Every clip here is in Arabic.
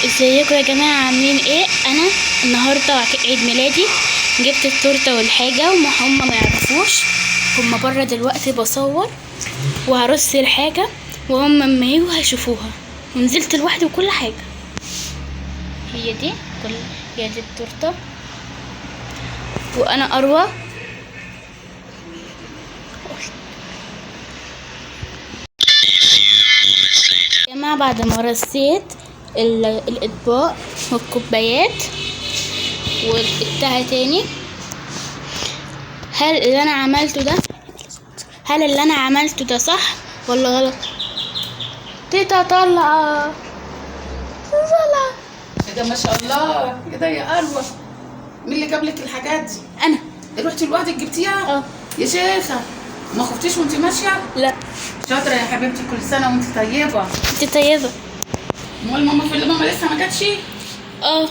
ازيكم يا جماعة، عاملين ايه؟ انا النهاردة عيد ميلادي، جبت التورته والحاجة وهم ما يعرفوش. هم بره دلوقتي بصور وهرص الحاجة، وهم اما يجوا هيشوفوها، ونزلت لوحدي وكل حاجة. هي دي التورته، وانا اروى. يا جماعة بعد ما رصيت الاطباق والكوبايات وقلتها تاني، هل اللي انا عملته ده صح ولا غلط؟ تيتا طلع ايه ده؟ ما شاء الله. ايه ده يا اروى؟ مين اللي جاب لك الحاجات دي؟ انا. رحتي لوحدك جبتيها؟ اه. يا شيخه، ما خفتيش وانت ماشيه؟ لا. شاطره يا حبيبتي، كل سنه وانت طيبه. انت طيبه. امال ماما فين؟ ماما لسه ما جاتش؟ اه،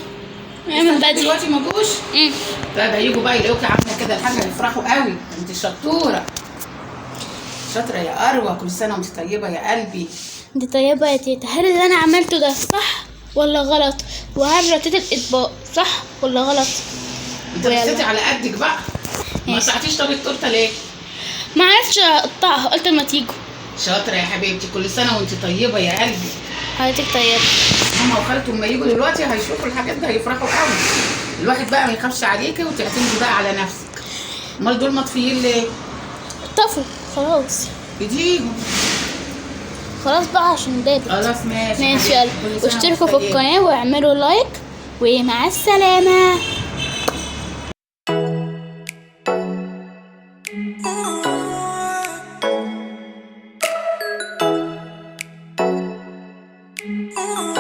لسه من لحد بدري. دلوقتي ما جوش؟ لا، ده هيجوا بقى يلاقوكي عامله كده الحاجه هيفرحوا قوي. انت شطوره شاطره يا اروى، كل سنه وانت طيبه يا قلبي. انت طيبه يا تيتا. هل اللي انا عملته ده صح ولا غلط؟ وهل رتيت الاطباق صح ولا غلط؟ انت رسيتي على قدك بقى. ما ماشي. قطعتيش طب التورته ليه؟ ما عرفتش اقطعها، قلت ما تيجوا. شاطره يا حبيبتي، كل سنه وانت طيبه يا قلبي. حضرتك طيبه. ماما وخالته لما يجوا دلوقتي هيشوفوا الحاجات دي هيفرحوا قوي. الواحد بقى ما يخافش عليكي وتعتمدي بقى على نفسك. امال دول مطفيين ليه؟ طفوا خلاص. ايديهم. خلاص بقى عشان دابت. خلاص ماشي. ماشي، يلا كل سنة واشتركوا في وانت طيبة. القناه واعملوا لايك، ومع السلامه. Oh